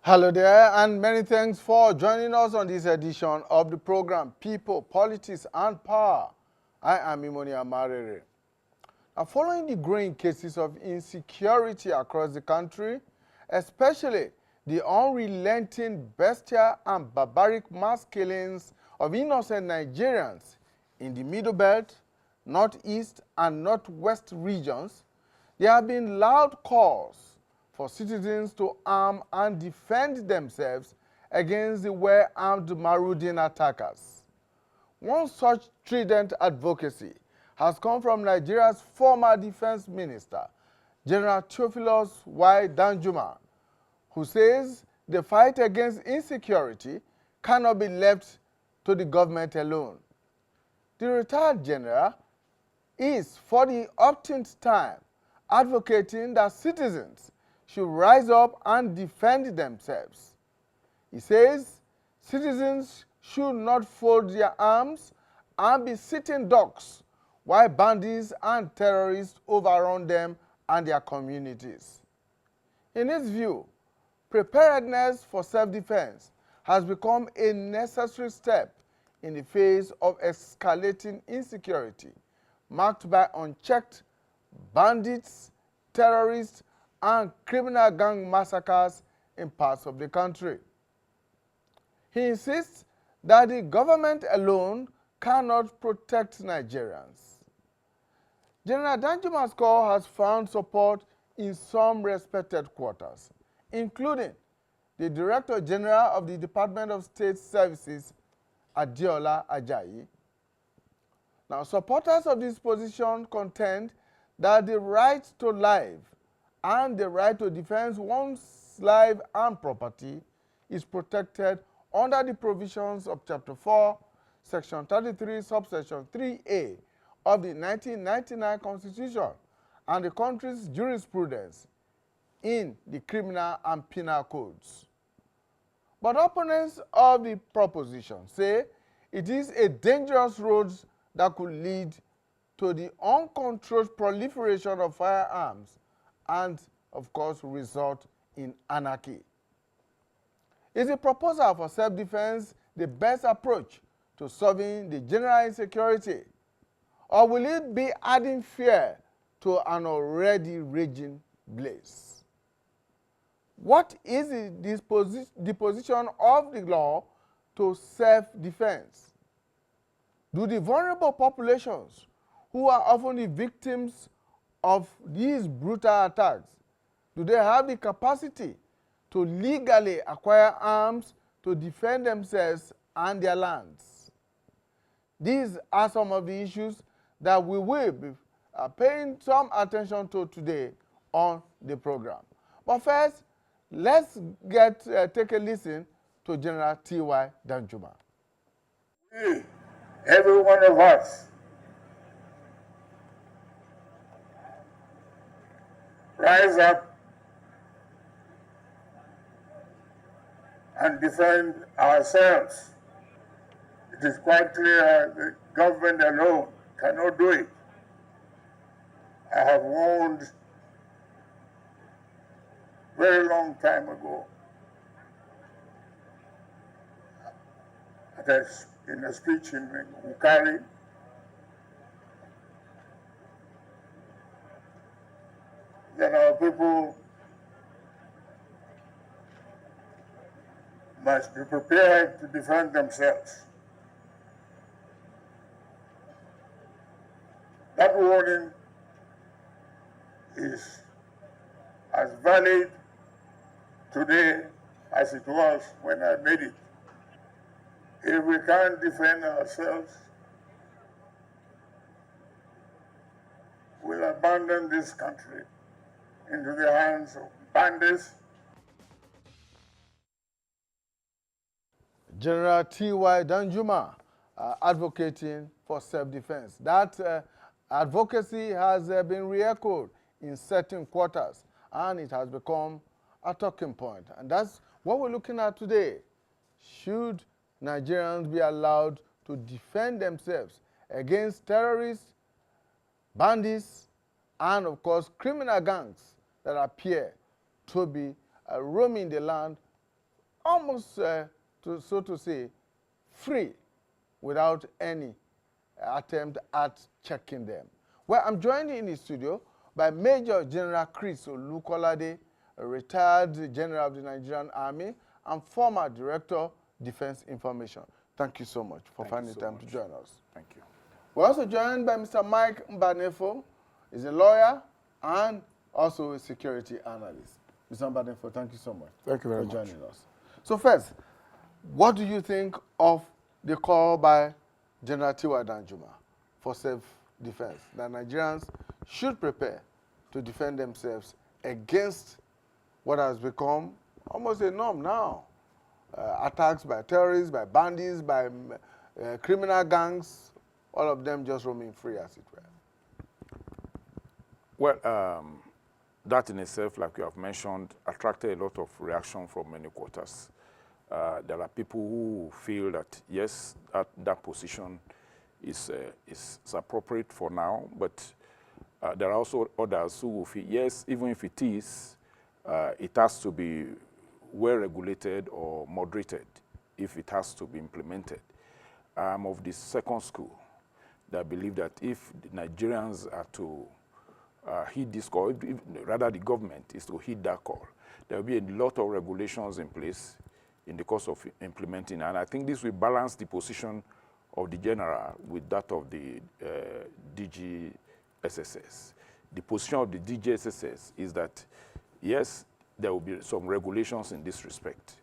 Hello there, and many thanks for joining us on this edition of the program People, Politics and Power. I am Imoni Amarere. Now, following the growing cases of insecurity across the country, especially the unrelenting bestial and barbaric mass killings of innocent Nigerians in the Middle Belt, Northeast and Northwest regions, there have been loud calls for citizens to arm and defend themselves against the well-armed marauding attackers. One such strident advocacy has come from Nigeria's former defense minister, General Theophilus Y. Danjuma, who says the fight against insecurity cannot be left to the government alone. The retired general is, for the umpteenth time, advocating that citizens should rise up and defend themselves. He says citizens should not fold their arms and be sitting ducks while bandits and terrorists overrun them and their communities. In his view, preparedness for self-defense has become a necessary step in the face of escalating insecurity, marked by unchecked bandits, terrorists, and criminal gang massacres in parts of the country. He insists that the government alone cannot protect Nigerians. General Danjuma's call has found support in some respected quarters, including the Director General of the Department of State Services, Adeola Ajayi. Now, supporters of this position contend that the right to life and the right to defend one's life and property is protected under the provisions of Chapter 4, Section 33, Subsection 3A of the 1999 Constitution and the country's jurisprudence in the criminal and penal codes. But opponents of the proposition say it is a dangerous road that could lead to the uncontrolled proliferation of firearms and, of course, result in anarchy. Is the proposal for self-defense the best approach to solving the general insecurity, or will it be adding fear to an already raging blaze? What is the position of the law to self-defense? Do the vulnerable populations who are often the victims of these brutal attacks, do they have the capacity to legally acquire arms to defend themselves and their lands? These are some of the issues that we will be paying some attention to today on the program. But first, let's take a listen to General T.Y. Danjuma. Every one of us, rise up and defend ourselves. It is quite clear the government alone cannot do it. I have warned very long time ago in a speech in Ukari that our people must be prepared to defend themselves. That warning is as valid today as it was when I made it. If we can't defend ourselves, we'll abandon this country into the hands of bandits. General T.Y. Danjuma advocating for self-defense. That advocacy has been re-echoed in certain quarters, and it has become a talking point. And that's what we're looking at today. Should Nigerians be allowed to defend themselves against terrorists, bandits, and, of course, criminal gangs that appear to be roaming the land almost, so to say, free without any attempt at checking them. Well, I'm joined in the studio by Major General Chris Olukolade, a retired general of the Nigerian Army and former Director, Defense Information. Thank you so much for finding time to join us. Thank you. We're also joined by Mr. Mike Mbanefo. He's a lawyer and also a security analyst. Mr. Mbanefo, thank you so much for joining us. So first, what do you think of the call by General Tiwa Danjuma for self-defense, that Nigerians should prepare to defend themselves against what has become almost a norm now? Attacks by terrorists, by bandits, by criminal gangs, all of them just roaming free, as it were. Well, that in itself, like you have mentioned, attracted a lot of reaction from many quarters. There are people who feel that, yes, that position is appropriate for now, but there are also others who will feel, yes, even if it is, it has to be well regulated or moderated if it has to be implemented. I'm of the second school that believe that if the Nigerians are to heed this call, rather the government is to heed that call, there will be a lot of regulations in place in the course of implementing. And I think this will balance the position of the general with that of the DGSSS. The position of the DGSSS is that, yes, there will be some regulations in this respect.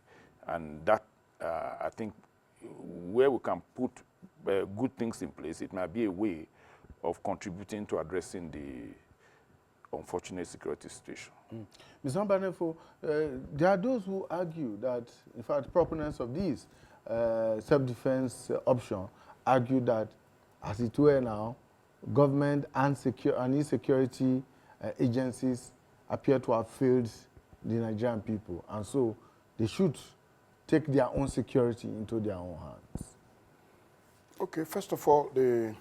And that, I think, where we can put good things in place, it might be a way of contributing to addressing the unfortunate security situation. Mr. Mbanefo, there are those who argue that, in fact, proponents of this self-defense option argue that, as it were now, government and insecurity agencies appear to have failed the Nigerian people, and so they should take their own security into their own hands. Okay, first of all, the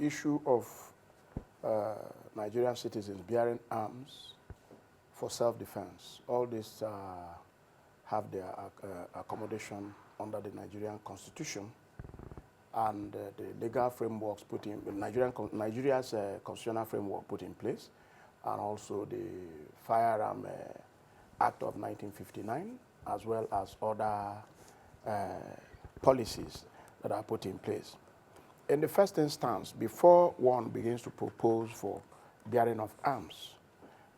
issue of Nigerian citizens bearing arms for self-defense. All these have their accommodation under the Nigerian Constitution and the legal frameworks put in, Nigeria's constitutional framework put in place, and also the Firearm Act of 1959, as well as other policies that are put in place. In the first instance, before one begins to propose for bearing of arms,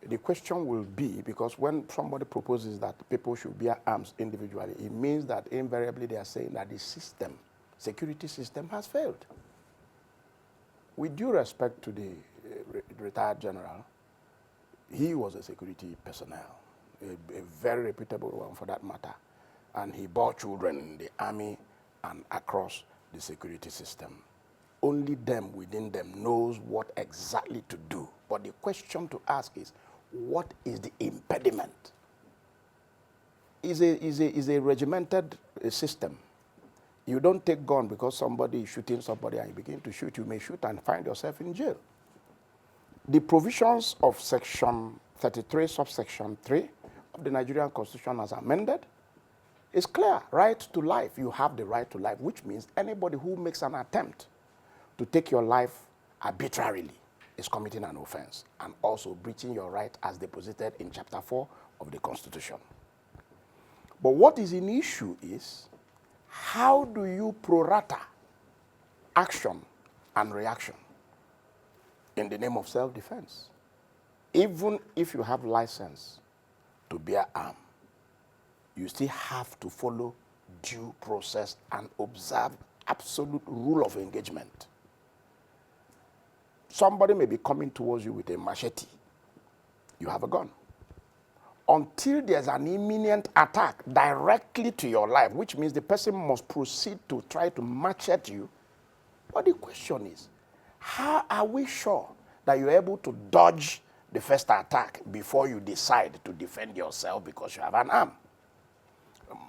the question will be, because when somebody proposes that people should bear arms individually, it means that invariably they are saying that the system, security system, has failed. With due respect to the retired general, he was a security personnel, a very reputable one for that matter, and he bore children in the army and across the security system. Only them within them knows what exactly to do. But the question to ask is, what is the impediment? Is a regimented system. You don't take gun because somebody is shooting somebody and you begin to shoot. You may shoot and find yourself in jail. The provisions of Section 33, subsection 3 of the Nigerian Constitution as amended is clear. Right to life. You have the right to life, which means anybody who makes an attempt to take your life arbitrarily is committing an offense and also breaching your right as deposited in Chapter 4 of the Constitution. But what is an issue is, how do you prorata action and reaction in the name of self-defense? Even if you have license to bear arm, you still have to follow due process and observe absolute rule of engagement. Somebody may be coming towards you with a machete. You have a gun. Until there's an imminent attack directly to your life, which means the person must proceed to try to machete you. But the question is, how are we sure that you're able to dodge the first attack before you decide to defend yourself because you have an arm?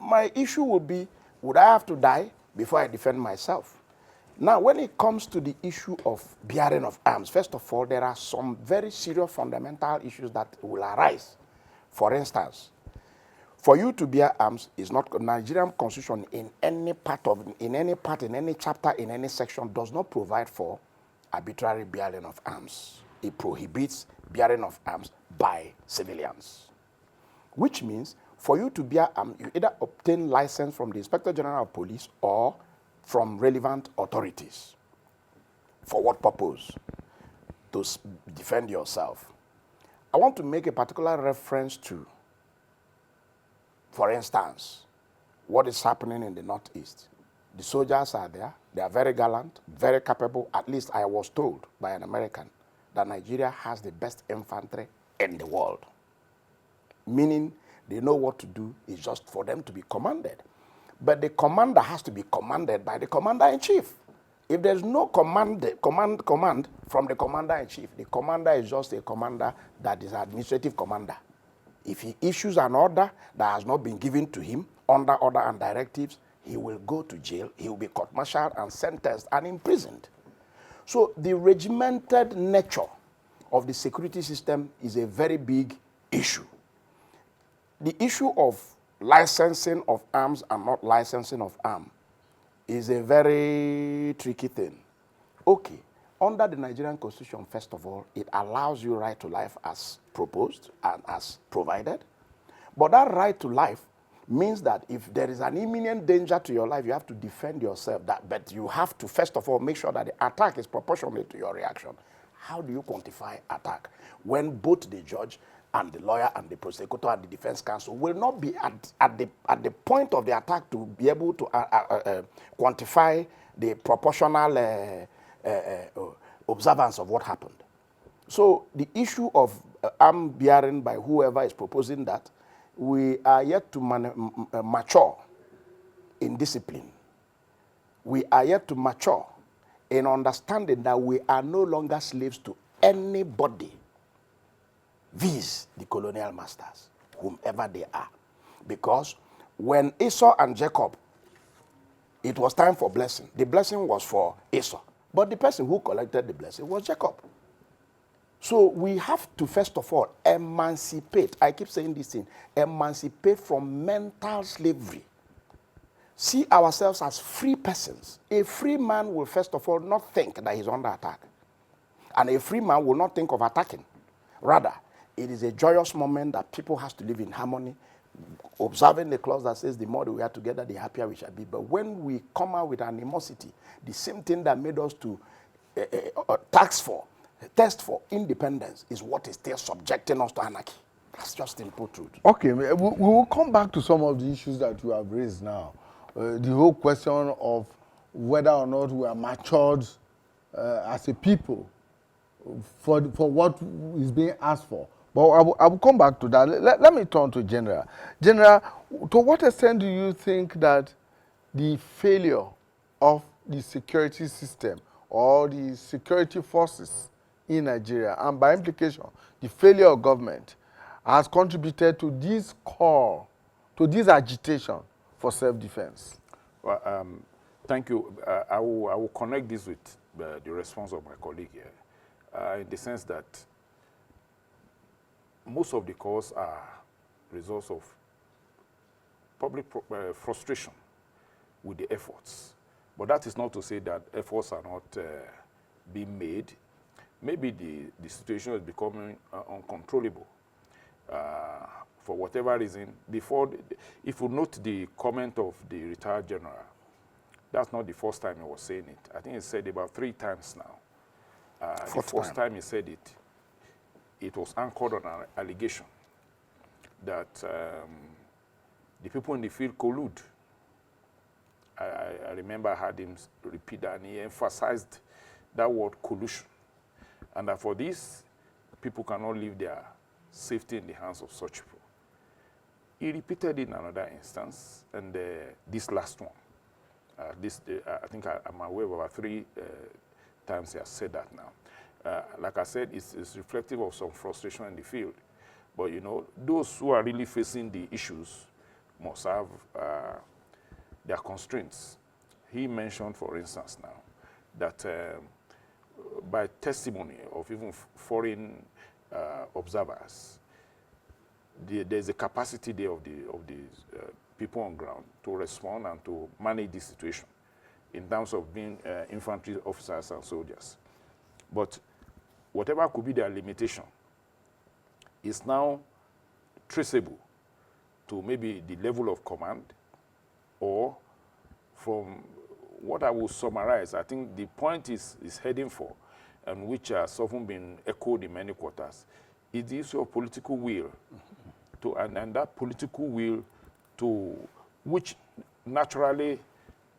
My issue would be, would I have to die before I defend myself? Now, when it comes to the issue of bearing of arms, first of all, there are some very serious fundamental issues that will arise. For instance, For you to bear arms is not Nigerian constitution in any chapter, in any section does not provide for arbitrary bearing of arms. It prohibits bearing of arms by civilians. Which means for you to bear arms, you either obtain license from the Inspector General of Police or from relevant authorities. For what purpose? To defend yourself. I want to make a particular reference to, for instance, what is happening in the Northeast. The soldiers are there. They are very gallant, very capable. At least I was told by an American that Nigeria has the best infantry in the world. Meaning they know what to do. It's just for them to be commanded. But the commander has to be commanded by the commander-in-chief. If there's no command from the commander-in-chief, the commander is just a commander that is an administrative commander. If he issues an order that has not been given to him under order and directives, he will go to jail, he will be court-martialed and sentenced and imprisoned. So the regimented nature of the security system is a very big issue. The issue of licensing of arms and not licensing of arms is a very tricky thing. Okay, under the Nigerian Constitution, first of all, it allows you right to life as proposed and as provided. But that right to life means that if there is an imminent danger to your life, you have to defend yourself. But you have to, first of all, make sure that the attack is proportionate to your reaction. How do you quantify attack when both the judge and the lawyer and the prosecutor and the defense counsel will not be at the point of the attack to be able to quantify the proportional observance of what happened? So the issue of arm bearing by whoever is proposing that, we are yet to mature in discipline. We are yet to mature in understanding that we are no longer slaves to anybody, viz. The colonial masters, whomever they are. Because when Esau and Jacob, it was time for blessing. The blessing was for Esau. But the person who collected the blessing was Jacob. So we have to, first of all, emancipate. I keep saying this thing. Emancipate from mental slavery. See ourselves as free persons. A free man will, first of all, not think that he's under attack. And a free man will not think of attacking. Rather, it is a joyous moment that people have to live in harmony, observing the clause that says the more we are together, the happier we shall be. But when we come out with animosity, the same thing that made us to test for independence is what is still subjecting us to anarchy. That's just simple truth. Okay, we will come back to some of the issues that you have raised now. The whole question of whether or not we are matured as a people for what is being asked for. But I will come back to that. Let me turn to General. General, to what extent do you think that the failure of the security system or the security forces in Nigeria, and by implication, the failure of government, has contributed to this call, to this agitation for self-defense? Well, thank you. I will connect this with the response of my colleague here, in the sense that most of the calls are results of public frustration with the efforts. But that is not to say that efforts are not being made. Maybe the situation is becoming uncontrollable for whatever reason. Before, if you note the comment of the retired general, that's not the first time he was saying it. I think he said it about 3 times now. The first time he said it, it was anchored on an allegation that the people in the field collude. I remember I heard him repeat that, and he emphasized that word collusion. And that for this, people cannot leave their safety in the hands of such people. He repeated it in another instance, and this last one. I think I'm aware of about 3 times he has said that now. Like I said, it's reflective of some frustration in the field. But, you know, those who are really facing the issues must have their constraints. He mentioned, for instance, now, that by testimony of even foreign observers, there's a capacity there of the people on ground to respond and to manage the situation in terms of being infantry officers and soldiers. But whatever could be their limitation is now traceable to maybe the level of command, or from what I will summarize, I think the point is heading for, and which has often been echoed in many quarters, is the issue of political will, to, and that political will to which naturally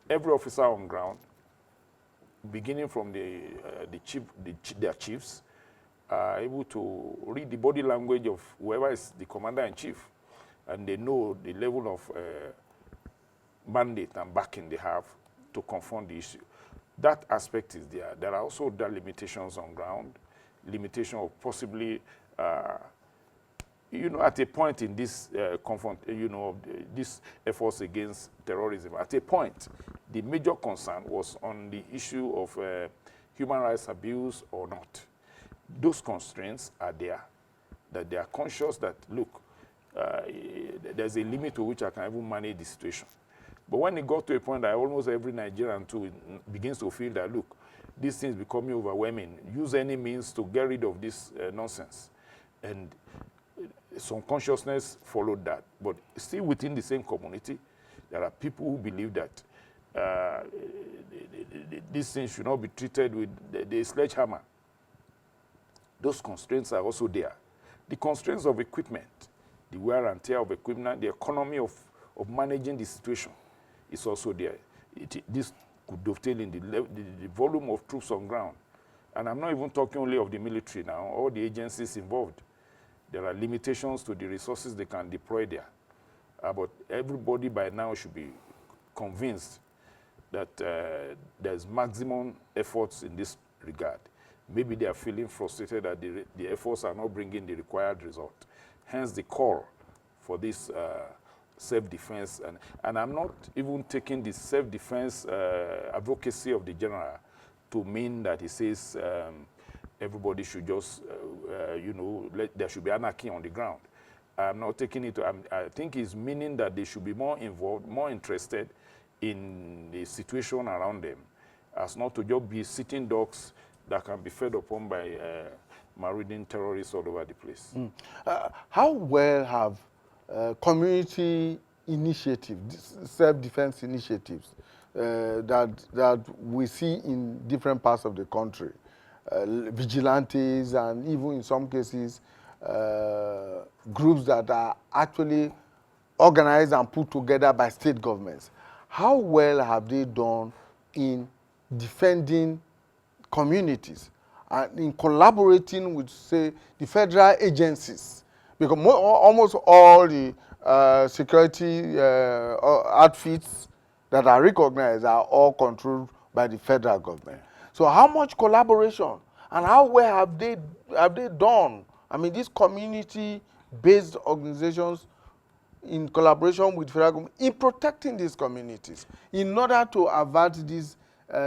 every officer on ground, beginning from their chiefs, are able to read the body language of whoever is the commander-in-chief, and they know the level of mandate and backing they have to confront the issue. That aspect is there. There are also other limitations on ground, limitation of possibly, at a point in this this efforts against terrorism, at a point, the major concern was on the issue of human rights abuse or not. Those constraints are there, that they are conscious that, look, there's a limit to which I can even manage the situation. But when it got to a point that almost every Nigerian too begins to feel that, look, this thing is becoming overwhelming, use any means to get rid of this nonsense. And some consciousness followed that. But still within the same community, there are people who believe that this thing should not be treated with the sledgehammer. Those constraints are also there. The constraints of equipment, the wear and tear of equipment, the economy of managing the situation is also there. This could dovetail in the volume of troops on ground. And I'm not even talking only of the military now, all the agencies involved. There are limitations to the resources they can deploy there. But everybody by now should be convinced that there's maximum efforts in this regard. Maybe they are feeling frustrated that the efforts are not bringing the required result. Hence the call for this self-defense. And I'm not even taking the self-defense advocacy of the general to mean that he says everybody should just, there should be anarchy on the ground. I'm not taking it to, I think he's meaning that they should be more involved, more interested in the situation around them, as not to just be sitting ducks that can be fed upon by marauding terrorists all over the place. How well have community initiatives, self-defense initiatives that we see in different parts of the country, vigilantes and even in some cases groups that are actually organized and put together by state governments, how well have they done in defending communities and in collaborating with, say, the federal agencies? Because almost all the security outfits that are recognized are all controlled by the federal government. So how much collaboration and how well have they done? I mean, these community-based organizations in collaboration with federal government in protecting these communities in order to avert this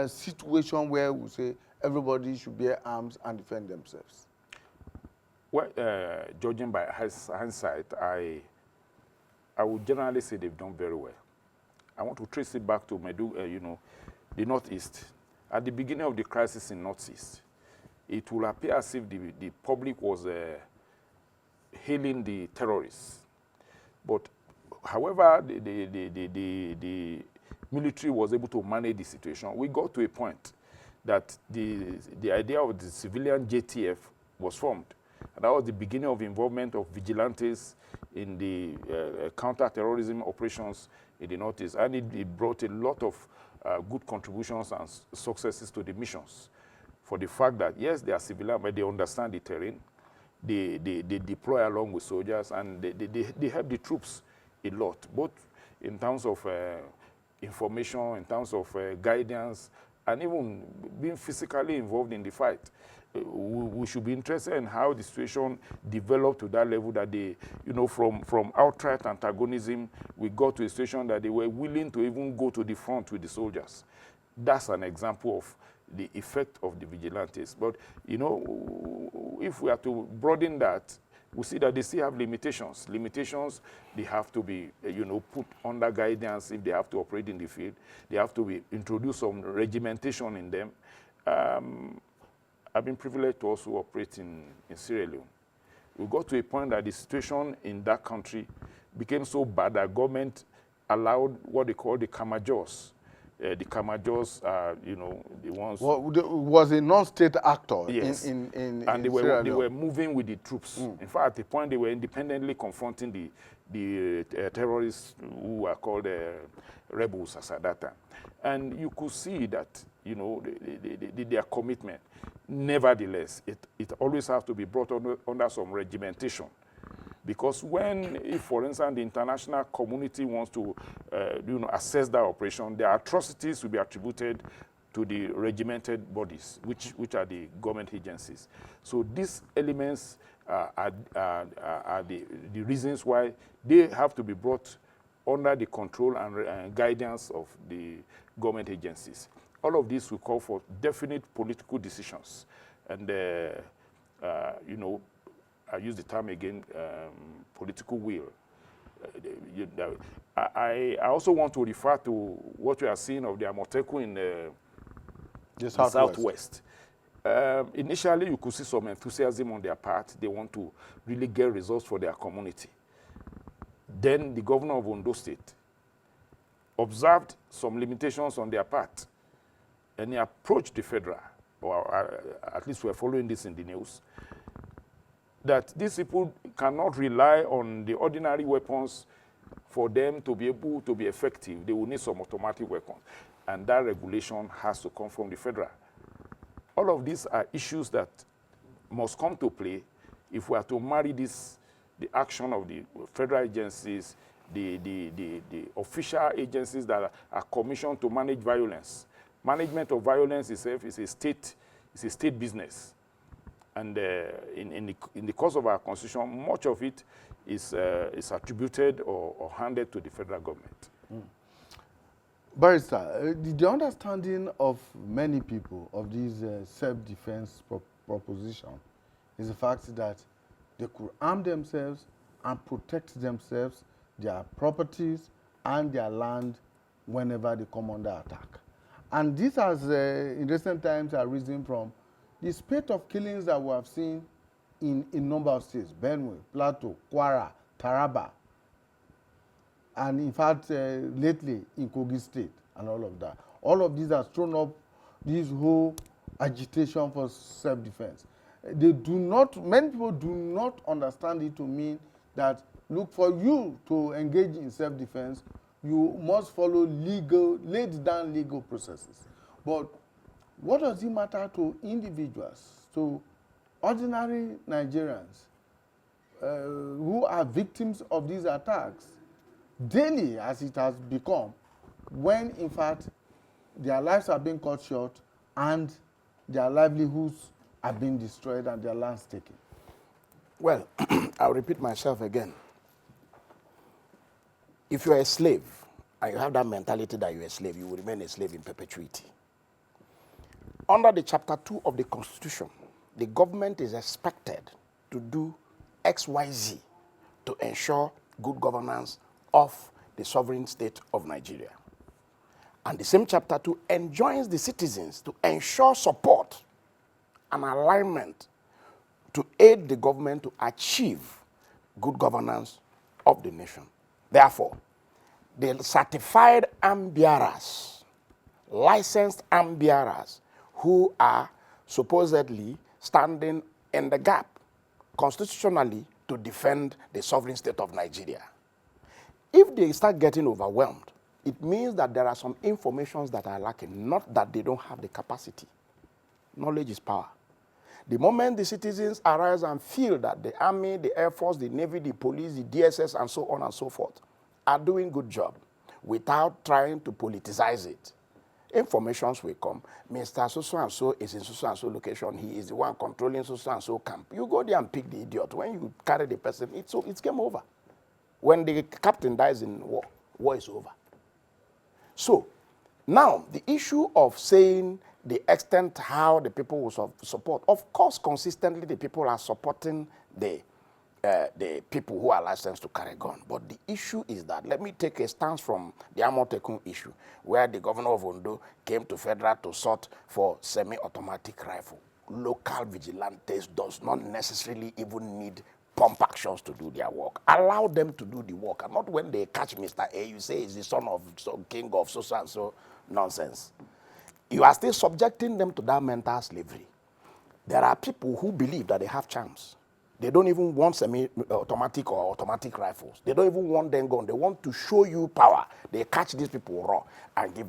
situation where we say everybody should bear arms and defend themselves. Well, judging by hindsight, I would generally say they've done very well. I want to trace it back to the Northeast. At the beginning of the crisis in Northeast, it will appear as if the public was hailing the terrorists. But however, the military was able to manage the situation, we got to a point that the idea of the civilian JTF was formed. And that was the beginning of involvement of vigilantes in the counter-terrorism operations in the Northeast. And it brought a lot of good contributions and successes to the missions. For the fact that, yes, they are civilian, but they understand the terrain. They deploy along with soldiers, and they help the troops a lot, both in terms of information, in terms of guidance, and even being physically involved in the fight. We should be interested in how the situation developed to that level that they, from outright antagonism, we got to a situation that they were willing to even go to the front with the soldiers. That's an example of the effect of the vigilantes. But, if we are to broaden that, we see that they still have limitations. They have to be, put under guidance if they have to operate in the field. They have to introduce some regimentation in them. I've been privileged to also operate in Sierra Leone. We got to a point that the situation in that country became so bad that government allowed what they call the Kamajors. The Kamajors are, the ones. Well, was a non-state actor yes. in and they Sierra Leone. were moving with the troops. In fact, at the point they were independently confronting the terrorists who were called rebels at that time. And you could see that, their commitment. Nevertheless, it always has to be brought under some regimentation. Because if, for instance, the international community wants to, assess that operation, the atrocities will be attributed to the regimented bodies, which are the government agencies. So these elements are the reasons why they have to be brought under the control and guidance of the government agencies. All of this will call for definite political decisions. And, I use the term again, political will. I also want to refer to what we are seeing of the Amoteku in the Southwest. Initially, you could see some enthusiasm on their part. They want to really get results for their community. Then the governor of Ondo State observed some limitations on their part, and he approached the federal, or at least we're following this in the news, that these people cannot rely on the ordinary weapons for them to be able to be effective. They will need some automatic weapons. And that regulation has to come from the federal. All of these are issues that must come to play if we are to marry the action of the federal agencies, the official agencies that are commissioned to manage violence. Management of violence itself is a state business. And in the course of our constitution, much of it is attributed or handed to the federal government. Barrister, the understanding of many people of this self-defense proposition is the fact that they could arm themselves and protect themselves, their properties, and their land whenever they come under attack. And this has, in recent times, arisen from the spate of killings that we have seen in a number of states: Benue, Plateau, Kwara, Taraba, and in fact, lately in Kogi State and all of that. All of these has thrown up this whole agitation for self-defense. Many people do not understand it to mean that, look, for you to engage in self-defense, you must follow laid down legal processes. But what does it matter to individuals, to ordinary Nigerians who are victims of these attacks daily, as it has become, when in fact their lives are being cut short and their livelihoods are being destroyed and their lands taken? Well, I'll repeat myself again. If you're a slave and you have that mentality that you're a slave, you will remain a slave in perpetuity. Under the Chapter 2 of the Constitution, the government is expected to do XYZ to ensure good governance of the sovereign state of Nigeria. And the same Chapter 2 enjoins the citizens to ensure support and alignment to aid the government to achieve good governance of the nation. Therefore, the certified arm bearers, licensed arm bearers, who are supposedly standing in the gap constitutionally to defend the sovereign state of Nigeria. If they start getting overwhelmed, it means that there are some informations that are lacking, not that they don't have the capacity. Knowledge is power. The moment the citizens arise and feel that the army, the air force, the navy, the police, the DSS, and so on and so forth are doing good job without trying to politicize it, informations will come. Mr. So-and-so is in so-and-so location. He is the one controlling so-and-so camp. You go there and pick the idiot. When you carry the person, it's game over. When the captain dies in war, war is over. So, now, the issue of saying the extent how the people will support, of course, consistently the people are supporting the the people who are licensed to carry gun. But the issue is that, let me take a stance from the Amotekun issue, where the governor of Ondo came to federal to sort for semi-automatic rifle. Local vigilantes does not necessarily even need pump actions to do their work. Allow them to do the work, and not when they catch Mr. A, you say he's the son of some king of so and so nonsense. You are still subjecting them to that mental slavery. There are people who believe that they have charms. They don't even want semi-automatic or automatic rifles. They don't even want them gun. They want to show you power. They catch these people raw and give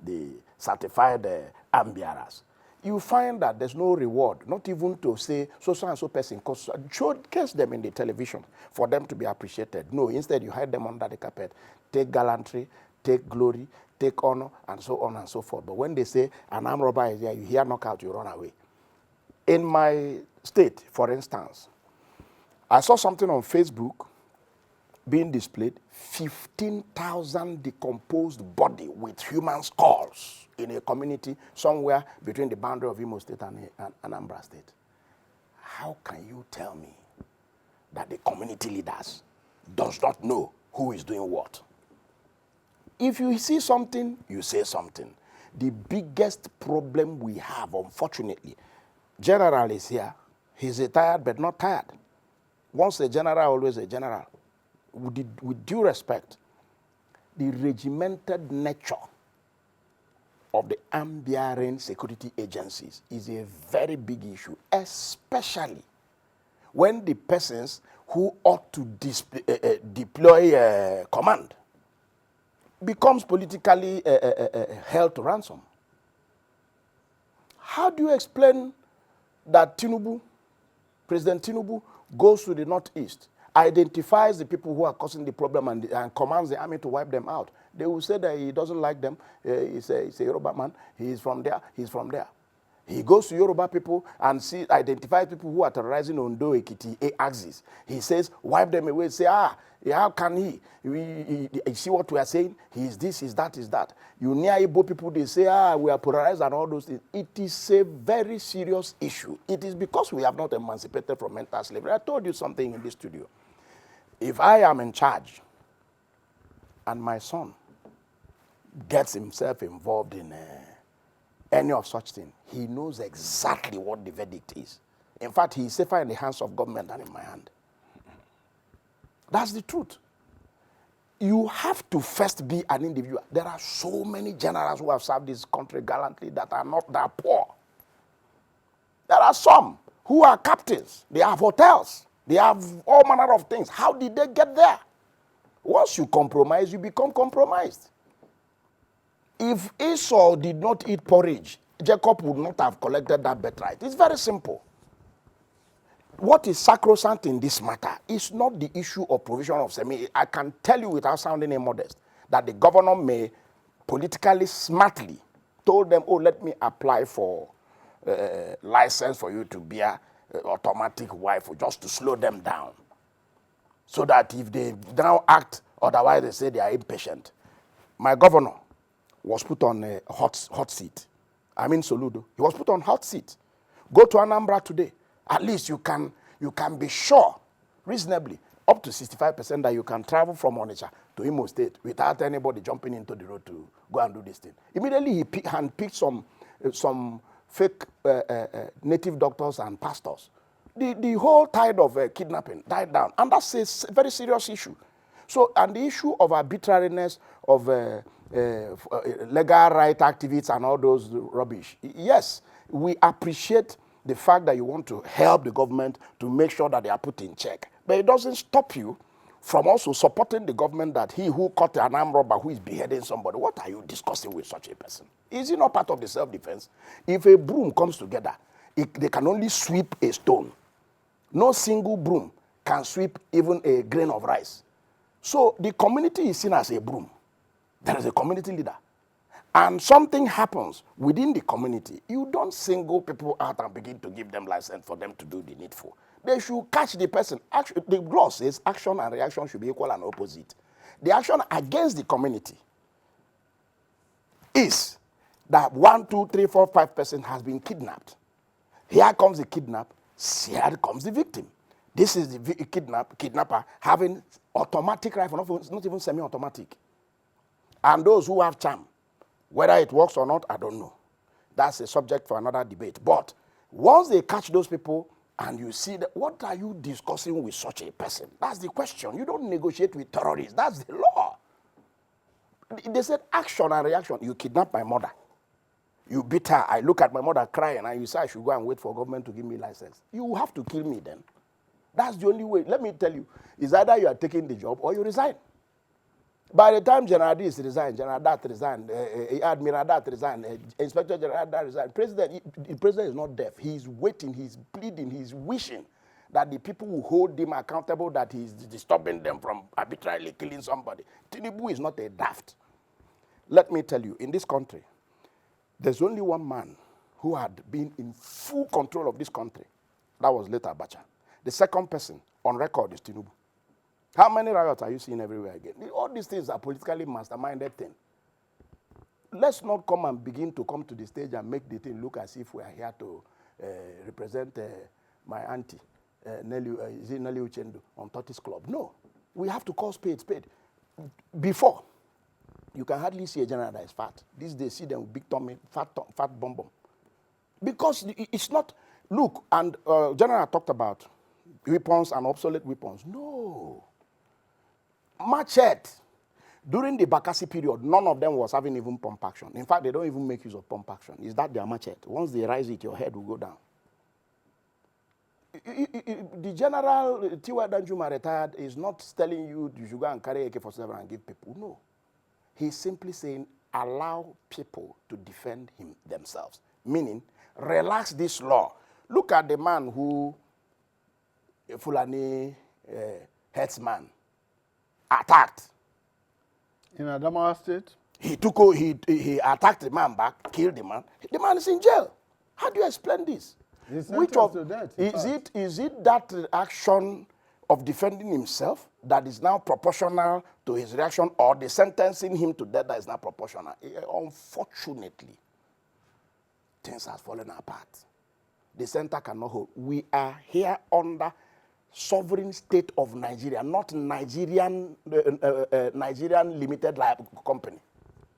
the certified arm bearers. You find that there's no reward, not even to say so and so person, because showcase them in the television for them to be appreciated. No, instead you hide them under the carpet. Take gallantry, take glory, take honor, and so on and so forth. But when they say an armed robber is there, you hear knockout, you run away. In my state, for instance, I saw something on Facebook being displayed, 15,000 decomposed body with human skulls in a community somewhere between the boundary of Imo State and Anambra State. How can you tell me that the community leaders does not know who is doing what? If you see something, you say something. The biggest problem we have, unfortunately, General is here. He's retired but not tired. Once a general, always a general. With due respect, the regimented nature of the arm-bearing security agencies is a very big issue, especially when the persons who ought to deploy command becomes politically held to ransom. How do you explain that President Tinubu, goes to the northeast, identifies the people who are causing the problem and commands the army to wipe them out? They will say that he doesn't like them. He's a Yoruba man. He's from there. He's from there. He goes to Yoruba people and identifies people who are terrorizing Ondo, Ekiti, axis. He says, wipe them away. Say, how can he? You see what we are saying? He is this, is that, is that. You near Igbo people, they say, we are polarized and all those things. It is a very serious issue. It is because we have not emancipated from mental slavery. I told you something in this studio. If I am in charge and my son gets himself involved in any of such thing, he knows exactly what the verdict is. In fact, he is safer in the hands of government than in my hand. That's the truth. You have to first be an individual. There are so many generals who have served this country gallantly that are not that poor. There are some who are captains. They have hotels. They have all manner of things. How did they get there? Once you compromise, you become compromised. If Esau did not eat porridge, Jacob would not have collected that birthright. It's very simple. What is sacrosanct in this matter is not the issue of provision of semi. I can tell you without sounding immodest that the governor may politically smartly told them, oh, let me apply for license for you to bear automatic rifle just to slow them down. So that if they now act, otherwise they say they are impatient. My governor was put on a hot seat. I mean Soludo. He was put on hot seat. Go to Anambra today. At least you can be sure, reasonably, up to 65% that you can travel from Onitsha to Imo State without anybody jumping into the road to go and do this thing. Immediately he handpicked some fake native doctors and pastors. The whole tide of kidnapping died down. And that's a very serious issue. So, and the issue of arbitrariness of legal right activists and all those rubbish. Yes, we appreciate the fact that you want to help the government to make sure that they are put in check. But it doesn't stop you from also supporting the government that he who caught an armed robber who is beheading somebody, what are you discussing with such a person? Is it not part of the self-defense? If a broom comes together, they can only sweep a stone. No single broom can sweep even a grain of rice. So the community is seen as a broom. There is a community leader. And something happens within the community, you don't single people out and begin to give them license for them to do the needful. They should catch the person. The law says action and reaction should be equal and opposite. The action against the community is that 1, 2, 3, 4, 5 person has been kidnapped. Here comes the kidnap, here comes the victim. This is the kidnapper having automatic rifle, not even semi-automatic. And those who have charm, whether it works or not, I don't know. That's a subject for another debate. But once they catch those people and you see that, what are you discussing with such a person? That's the question. You don't negotiate with terrorists. That's the law. They said action and reaction. You kidnap my mother. You beat her. I look at my mother crying and you say I should go and wait for government to give me license. You have to kill me then. That's the only way. Let me tell you, it's either you are taking the job or you resign. By the time General this resigned, General that resigned, Admiral that resigned, Inspector General that resigned, the president is not deaf. He's waiting, he's pleading, he's wishing that the people will hold him accountable, that he's disturbing them from arbitrarily killing somebody. Tinubu is not a daft. Let me tell you, in this country, there's only one man who had been in full control of this country. That was later Abacha. The second person on record is Tinubu. How many riots are you seeing everywhere again? All these things are politically masterminded things. Let's not come and begin to come to the stage and make the thing look as if we are here to represent my auntie, Nelly Uchendu, on Tortoise Club. No, we have to call spade spade. Before, you can hardly see a general that is fat. These days, see them with big tummy, fat bum bum. Because it's not, look, and General talked about weapons and obsolete weapons. No. Machete. During the Bakassi period, none of them was having even pump action. In fact, they don't even make use of pump action. Is that their machete? Once they rise it, your head will go down. The General T.Y. Danjuma retired is not telling you you should go and carry AK-47 and give people. No. He's simply saying, allow people to defend themselves. Meaning, relax this law. Look at the man who, Fulani headsman, attacked. In Adamawa State? He attacked the man back, killed the man. The man is in jail. How do you explain this? Which of is it that action of defending himself that is now proportional to his reaction, or the sentencing him to death that is not proportional? Unfortunately, things have fallen apart. The center cannot hold. We are here under sovereign state of Nigeria, not Nigerian limited company.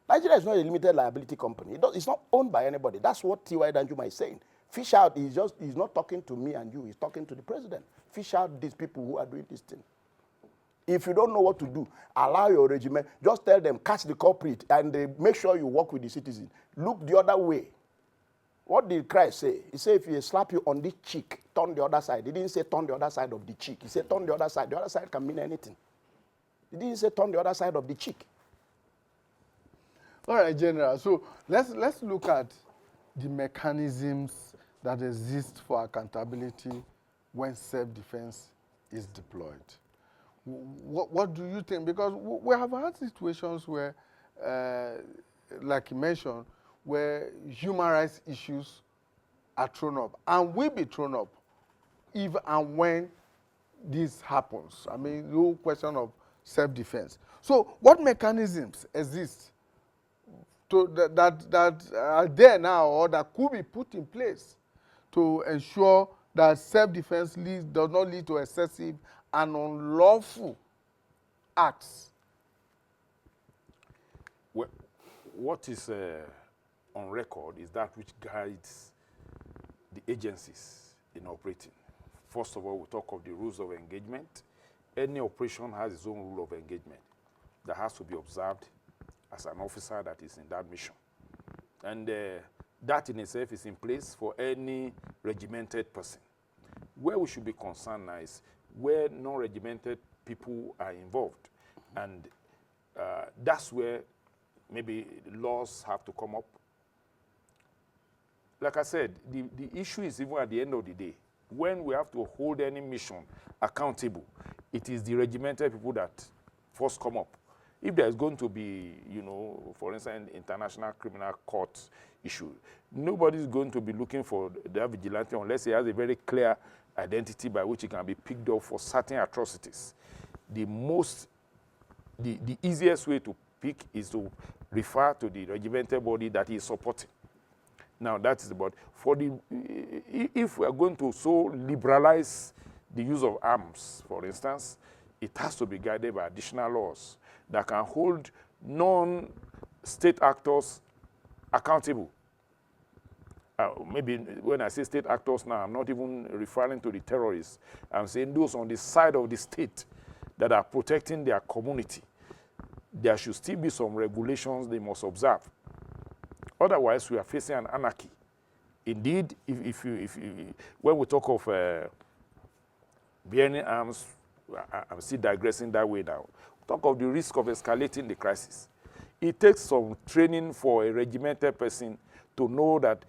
Nigeria is not a limited liability company. It's not owned by anybody. That's what T.Y. Danjuma is saying. Fish out, he's not talking to me and you, he's talking to the president. Fish out these people who are doing this thing. If you don't know what to do, allow your regiment, just tell them, catch the culprit, and make sure you work with the citizen. Look the other way. What did Christ say? He said, if he slap you on the cheek, turn the other side. He didn't say turn the other side of the cheek. He said turn the other side. The other side can mean anything. He didn't say turn the other side of the cheek. All right, General. So let's look at the mechanisms that exist for accountability when self-defense is deployed. What do you think? Because we have had situations where, like you mentioned, where human rights issues are thrown up and will be thrown up if and when this happens. I mean, no question of self-defense. So what mechanisms exist that are there now or that could be put in place to ensure that self-defense does not lead to excessive and unlawful acts? Well, what is on record is that which guides the agencies in operating. First of all, we talk of the rules of engagement. Any operation has its own rule of engagement that has to be observed as an officer that is in that mission. And that in itself is in place for any regimented person. Where we should be concerned now is where non-regimented people are involved. And that's where maybe laws have to come up. Like I said, the issue is even at the end of the day, when we have to hold any mission accountable, it is the regimented people that first come up. If there's going to be, for instance, international criminal court issue, nobody's going to be looking for the vigilante unless he has a very clear identity by which he can be picked up for certain atrocities. The easiest way to pick is to refer to the regimented body that he is supporting. Now, that is about, if we are going to so liberalize the use of arms, for instance, it has to be guided by additional laws that can hold non-state actors accountable. Maybe when I say state actors now, I'm not even referring to the terrorists. I'm saying those on the side of the state that are protecting their community. There should still be some regulations they must observe. Otherwise, we are facing an anarchy. Indeed, if when we talk of bearing arms, I'm still digressing that way now. Talk of the risk of escalating the crisis. It takes some training for a regimented person to know that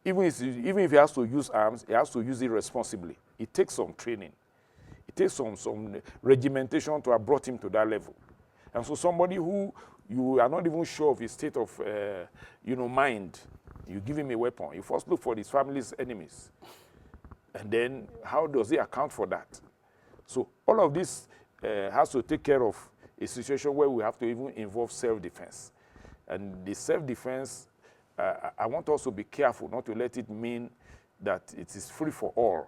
even if he has to use arms, he has to use it responsibly. It takes some training. It takes some regimentation to have brought him to that level. And so somebody who you are not even sure of his state of mind, you give him a weapon. You first look for his family's enemies. And then how does he account for that? So all of this has to take care of a situation where we have to even involve self-defense. And the self-defense, I want us to be careful not to let it mean that it is free for all,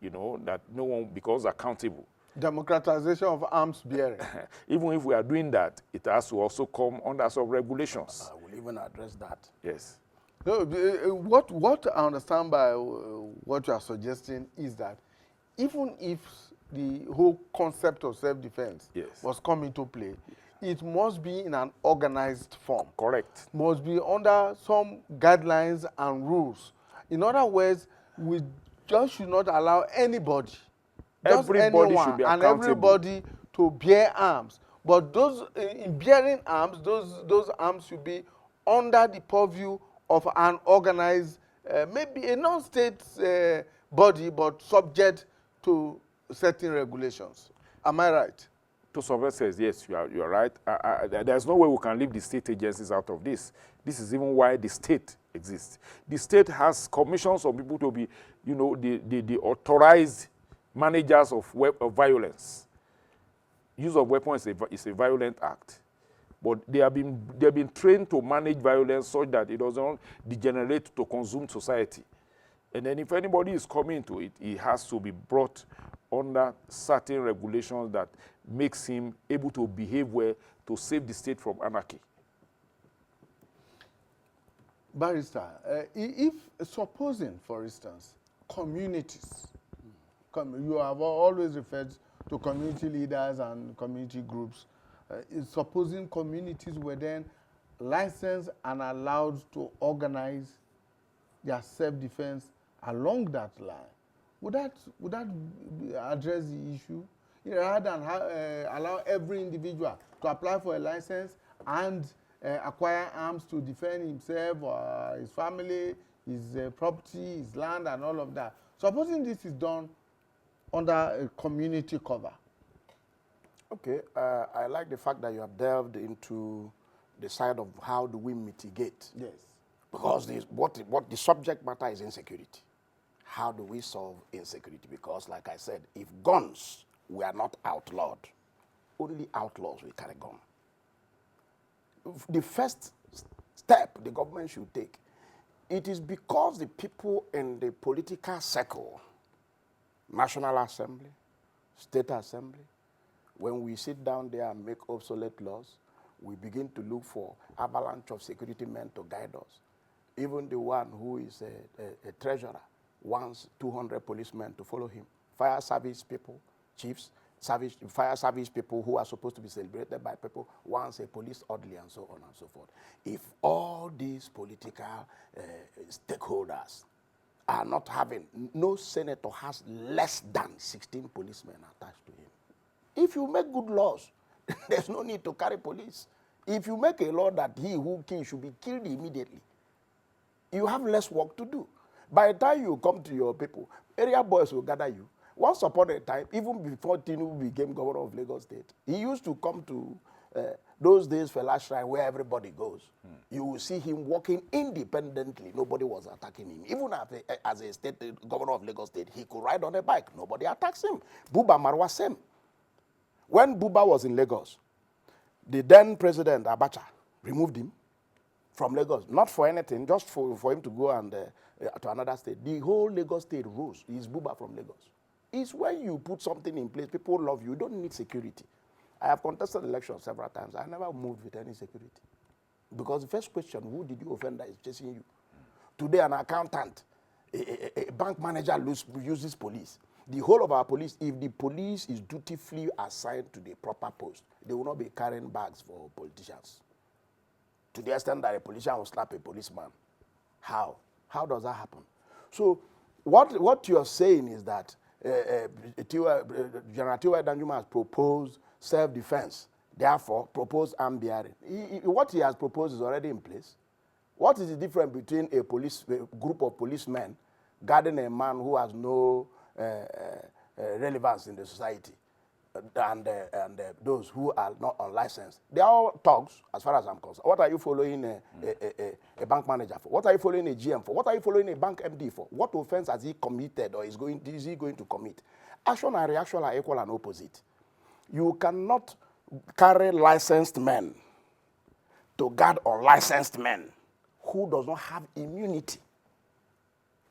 that no one becomes accountable. Democratization of arms bearing. Even if we are doing that, it has to also come under some regulations. I will even address that. Yes. So, what I understand by what you are suggesting is that even if the whole concept of self-defense was come into play, it must be in an organized form. Correct. Must be under some guidelines and rules. In other words, we just should not allow anybody, everybody should be accountable. And everybody to bear arms. But those in bearing arms, those arms should be under the purview of an organized, maybe a non-state body, but subject to certain regulations. Am I right? To some extent, yes, you are right. There's no way we can leave the state agencies out of this. This is even why the state exists. The state has commissions of people to be, the authorized managers of violence. Use of weapons is a violent act. But they have been trained to manage violence so that it doesn't degenerate to consume society. And then if anybody is coming to it, he has to be brought under certain regulations that makes him able to behave well to save the state from anarchy. Barrister, if supposing, for instance, communities, you have always referred to community leaders and community groups, supposing communities were then licensed and allowed to organize their self-defense along that line, would that address the issue? Rather than allow every individual to apply for a license and acquire arms to defend himself or his family, his property, his land, and all of that. Supposing this is done under a community cover. Okay, I like the fact that you have delved into the side of how do we mitigate. Yes. Because what the subject matter is insecurity. How do we solve insecurity? Because, like I said, if guns were not outlawed, only outlaws will carry gun. The first step the government should take, it is because the people in the political circle, National Assembly, State Assembly, when we sit down there and make obsolete laws, we begin to look for avalanche of security men to guide us. Even the one who is a treasurer wants 200 policemen to follow him. Fire service people, chiefs, fire service people who are supposed to be celebrated by people wants a police orderly and so on and so forth. If all these political stakeholders are not having, no senator has less than 16 policemen attached to him. If you make good laws, there's no need to carry police. If you make a law that he who kills should be killed immediately, you have less work to do. By the time you come to your people, area boys will gather you. Once upon a time, even before Tinubu became governor of Lagos State, he used to come to those days Fela Shrine where everybody goes. You will see him walking independently. Nobody was attacking him. Even as a state governor of Lagos State, he could ride on a bike. Nobody attacks him. Buba Marwa same. When Buba was in Lagos, the then president Abacha removed him from Lagos, not for anything, just for him to go and to another state. The whole Lagos state rose. He's Buba from Lagos. It's when you put something in place, people love you. You don't need security. I have contested elections several times. I never moved with any security. Because the first question, who did you offend that is chasing you? Today, an accountant, a bank manager uses police. The whole of our police, if the police is dutifully assigned to the proper post, they will not be carrying bags for politicians. To the extent that a politician will slap a policeman. How? How does that happen? So what you're saying is that General Tiwa Danjuma has proposed self-defense, therefore proposed armed bearing. What he has proposed is already in place. What is the difference between a group of policemen guarding a man who has no relevance in the society and those who are not unlicensed? They are all thugs, as far as I'm concerned. What are you following a bank manager for? What are you following a GM for? What are you following a bank MD for? What offense has he committed or is he going to commit? Action and reaction are equal and opposite. You cannot carry licensed men to guard unlicensed men who does not have immunity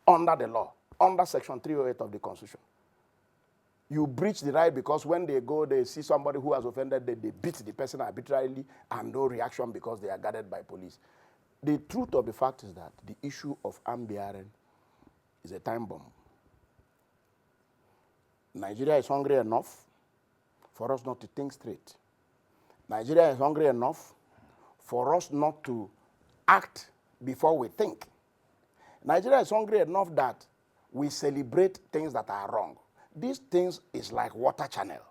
under the law, under Section 308 of the Constitution. You breach the right because when they go, they see somebody who has offended, they beat the person arbitrarily and no reaction because they are guarded by police. The truth of the fact is that the issue of armed bearing is a time bomb. Nigeria is hungry enough for us not to think straight. Nigeria is hungry enough for us not to act before we think. Nigeria is hungry enough that we celebrate things that are wrong. These things is like water channel.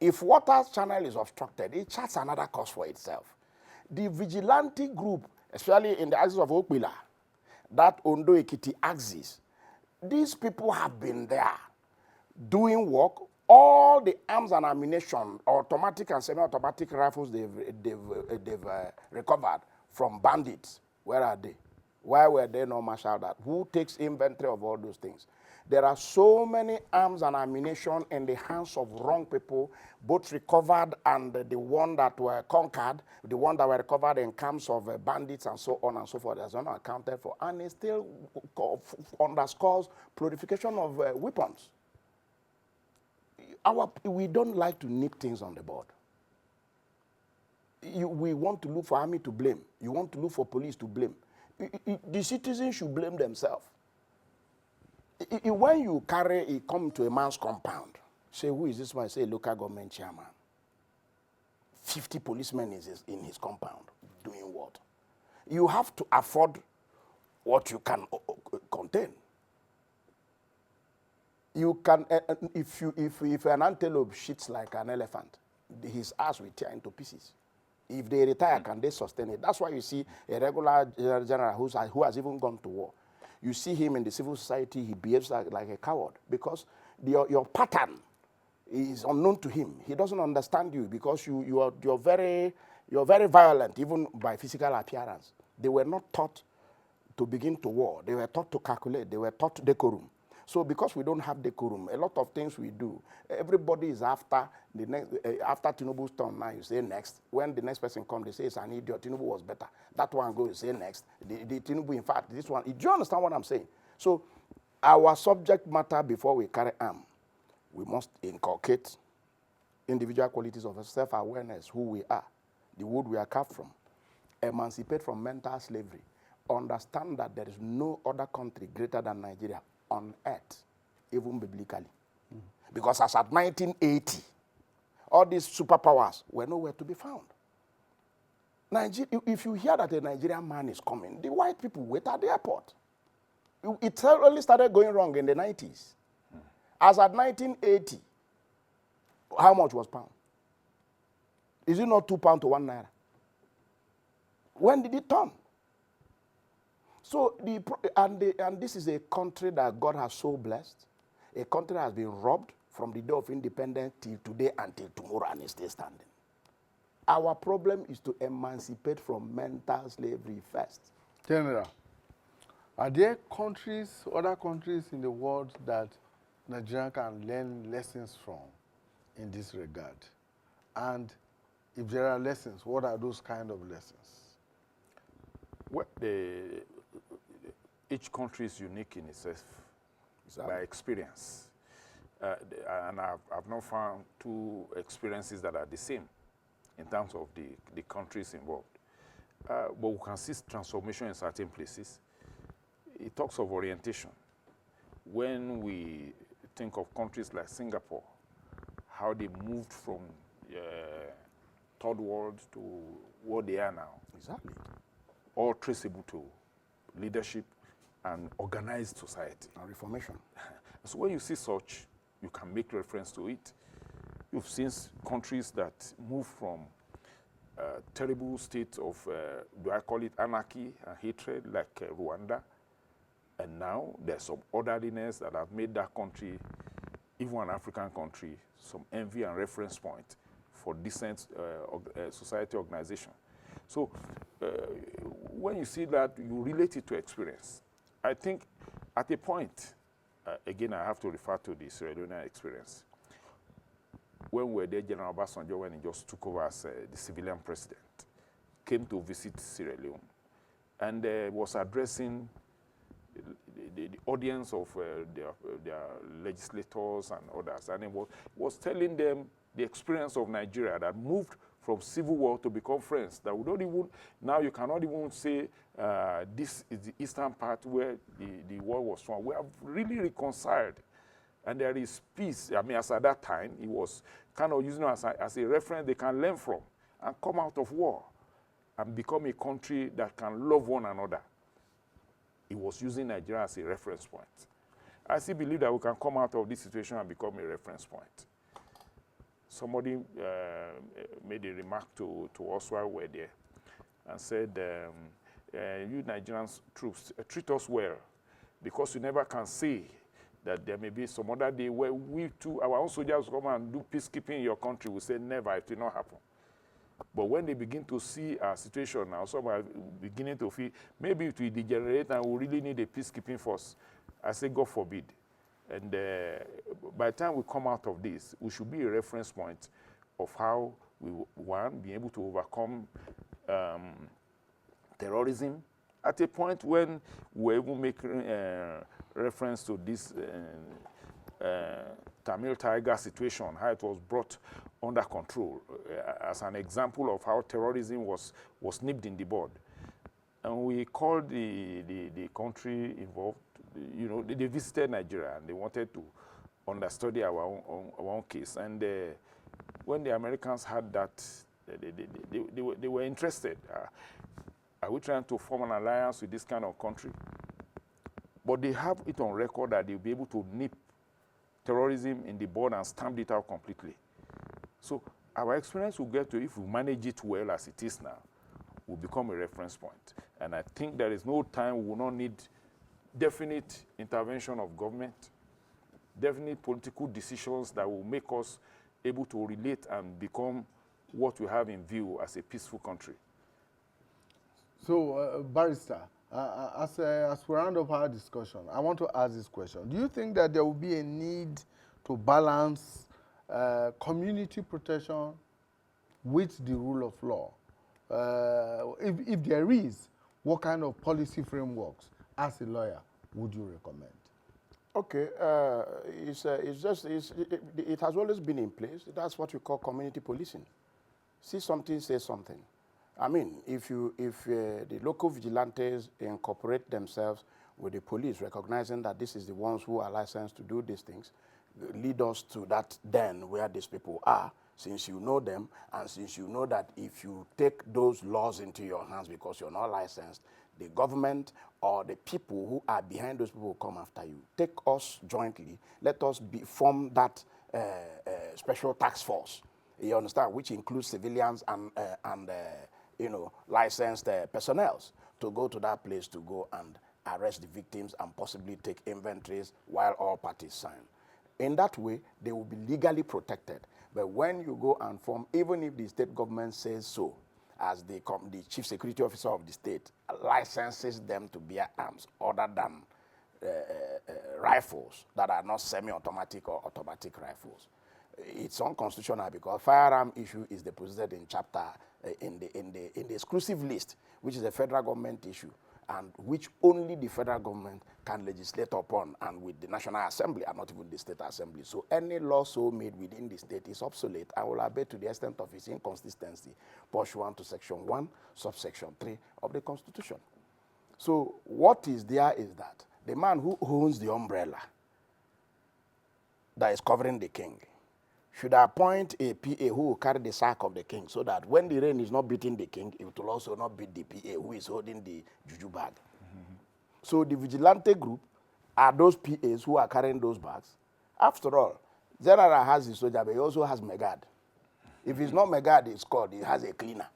If water channel is obstructed, it charts another course for itself. The vigilante group, especially in the axis of Okpila, that Ondo Ekiti axis, these people have been there doing work. All the arms and ammunition, automatic and semi-automatic rifles they've recovered from bandits, where are they? Why were they not marshaled out? Who takes inventory of all those things? There are so many arms and ammunition in the hands of wrong people, both recovered and the one that were conquered, the one that were recovered in camps of bandits and so on and so forth. That's not accounted for. And it still underscores proliferation of weapons. We don't like to nip things on the board. We want to look for army to blame. You want to look for police to blame. The citizens should blame themselves. When you come to a man's compound, say, who is this man? Say, local government chairman. 50 policemen in his compound. Doing what? You have to afford what you can contain. You can, if an antelope shits like an elephant, his ass will tear into pieces. If they retire, can they sustain it? That's why you see a regular general who has even gone to war. You see him in the civil society, he behaves like a coward because your pattern is unknown to him. He doesn't understand you because you're very violent, even by physical appearance. They were not taught to begin to war. They were taught to calculate. They were taught decorum. So because we don't have decorum, a lot of things we do, everybody is after the next. After Tinubu's turn, now you say next. When the next person comes, they say it's an idiot. Tinubu was better. That one goes, you say next. The Tinubu, in fact, this one. Do you understand what I'm saying? So our subject matter before we carry arm, we must inculcate individual qualities of self-awareness, who we are, the wood we are carved from, emancipate from mental slavery, understand that there is no other country greater than Nigeria on earth, even biblically. Because as at 1980, all these superpowers were nowhere to be found. If you hear that a Nigerian man is coming, the white people wait at the airport. It only started going wrong in the 90s. As at 1980, how much was pound? Is it not 2 pounds to 1 naira? When did it turn? So, and this is a country that God has so blessed, a country that has been robbed from the day of independence till today until tomorrow, and is still standing. Our problem is to emancipate from mental slavery first. General, are there other countries in the world that Nigeria can learn lessons from in this regard? And if there are lessons, what are those kind of lessons? Well, each country is unique in itself by experience. And I've not found two experiences that are the same in terms of the countries involved. But we can see transformation in certain places. It talks of orientation. When we think of countries like Singapore, how they moved from third world to what they are now. Exactly. All traceable to leadership and organized society. And reformation. So when you see such, you can make reference to it. You've seen countries that move from terrible state of, do I call it anarchy and hatred, like Rwanda, and now there's some orderliness that have made that country, even an African country, some envy and reference point for decent society organization. So when you see that, you relate it to experience. I think at a point, again, I have to refer to the Sierra Leone experience. When we were there, General Obasanjo, when he just took over as the civilian president, came to visit Sierra Leone and was addressing the audience of their legislators and others. And he was telling them the experience of Nigeria that moved from civil war to become friends. That we don't even, now you cannot even say this is the eastern part where the war was from. We have really reconciled. And there is peace. I mean, as at that time, he was kind of using it as a reference they can learn from and come out of war and become a country that can love one another. He was using Nigeria as a reference point. I still believe that we can come out of this situation and become a reference point. Somebody made a remark to us while we were there and said, you Nigerians troops, treat us well, because you never can say that there may be some other day where we too, our own soldiers come and do peacekeeping in your country. We say never, it will not happen. But when they begin to see our situation now, some are beginning to feel maybe it will degenerate and we really need a peacekeeping force. I say, God forbid. And by the time we come out of this, we should be a reference point of how we, one, be able to overcome terrorism. At a point when we're even making reference to this Tamil Tiger situation, how it was brought under control as an example of how terrorism was nipped in the bud. And we called the country involved, you know, they visited Nigeria and they wanted to understudy our own case. And when the Americans had that, they were interested. Are we trying to form an alliance with this kind of country? But they have it on record that they'll be able to nip terrorism in the bud and stamp it out completely. So our experience will get to, if we manage it well as it is now, will become a reference point. And I think there is no time we will not need definite intervention of government, definite political decisions that will make us able to relate and become what we have in view as a peaceful country. So, Barrister, as we round up our discussion, I want to ask this question. Do you think that there will be a need to balance community protection with the rule of law? If there is, what kind of policy frameworks, as a lawyer, would you recommend? Okay, it has always been in place. That's what we call community policing. See something, say something. I mean, if the local vigilantes incorporate themselves with the police, recognizing that this is the ones who are licensed to do these things, lead us to that den where these people are, since you know them, and since you know that if you take those laws into your hands because you're not licensed, the government or the people who are behind those people will come after you. Take us jointly. Let us form that special task force, you understand, which includes civilians and you know, licensed personnel to go to that place to go and arrest the victims and possibly take inventories while all parties sign. In that way, they will be legally protected. But when you go and form, even if the state government says so, as the chief security officer of the state licenses them to bear arms other than rifles that are not semi-automatic or automatic rifles, it's unconstitutional because firearm issue is deposited in chapter in the exclusive list, which is a federal government issue, and which only the federal government can legislate upon, and with the National Assembly and not even the State Assembly. So any law so made within the state is obsolete and will abate to the extent of its inconsistency pursuant to Section 1, subsection 3 of the Constitution. So what is there is that the man who owns the umbrella that is covering the king should appoint a PA who will carry the sack of the king, so that when the rain is not beating the king, it will also not beat the PA who is holding the juju bag. So the vigilante group are those PAs who are carrying those bags. After all, General has his soldier, but he also has Megad. If it's not Megad, it's called, he has a cleaner.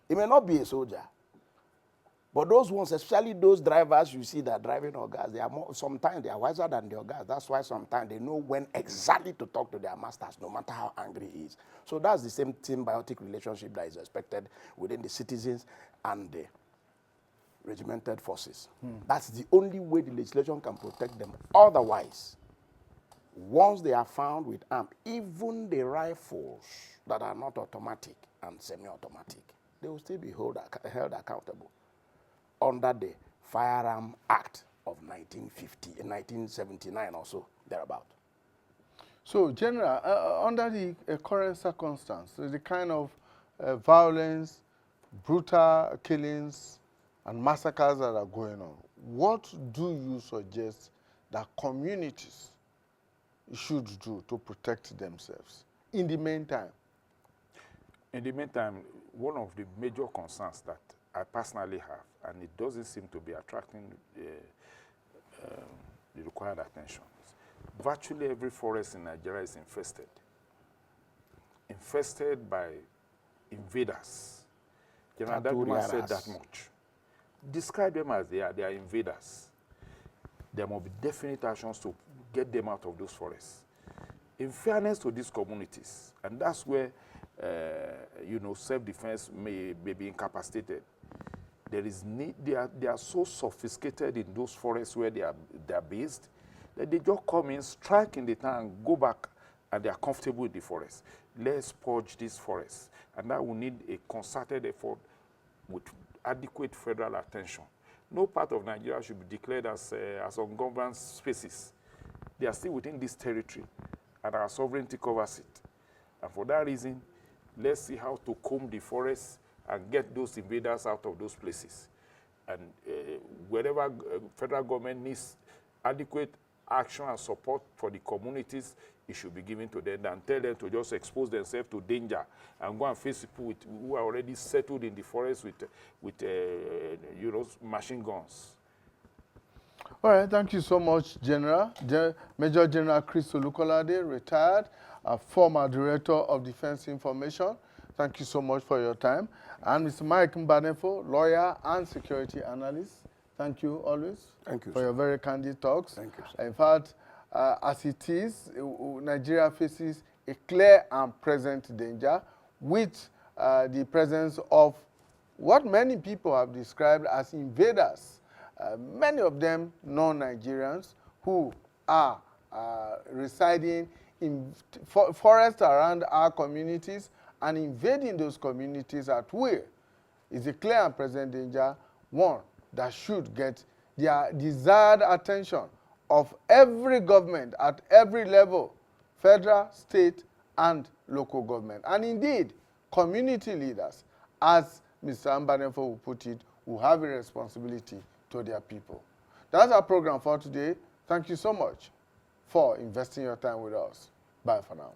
He may not be a soldier, but those ones, especially those drivers you see that are driving Ogas, they are sometimes they are wiser than the Ogas. That's why sometimes they know when exactly to talk to their masters, no matter how angry he is. So that's the same symbiotic relationship that is expected within the citizens and the regimented forces. That's the only way the legislation can protect them. Otherwise, once they are found with arms, even the rifles that are not automatic and semi-automatic, they will still be held accountable under the Firearm Act of 1979 or so, thereabout. So, General, under the current circumstance, the kind of violence, brutal killings, and massacres that are going on, what do you suggest that communities should do to protect themselves in the meantime? In the meantime, one of the major concerns that I personally have, and it doesn't seem to be attracting the required attention, virtually every forest in Nigeria is infested by invaders. General Daguma said that much. Describe them as they are invaders. There must be definite actions to get them out of those forests. In fairness to these communities, and that's where self-defense may be incapacitated. There is need. They are so sophisticated in those forests where they are based that they just come in, strike in the town, go back, and they are comfortable in the forest. Let's purge these forests, and that will need a concerted effort with adequate federal attention. No part of Nigeria should be declared as ungoverned spaces. They are still within this territory, and our sovereignty covers it. And for that reason, let's see how to comb the forests and get those invaders out of those places. And wherever federal government needs adequate action and support for the communities, it should be given to them, and tell them to just expose themselves to danger and go and face people who are already settled in the forest with machine guns. All right, thank you so much, General. Major General Chris Olukolade, retired, former Director of Defense Information. Thank you so much for your time. And Mr. Mike Mbanefo, lawyer and security analyst. Thank you always. Thank you, for sir. your very candid talks. Thank you, sir. In fact, as it is, Nigeria faces a clear and present danger with the presence of what many people have described as invaders, many of them non-Nigerians who are residing in forests around our communities and invading those communities at will. Is a clear and present danger, one that should get the desired attention of every government at every level, federal, state, and local government. And indeed, community leaders, as Mr. Mbanefo will put it, will have a responsibility to their people. That's our program for today. Thank you so much for investing your time with us. Bye for now.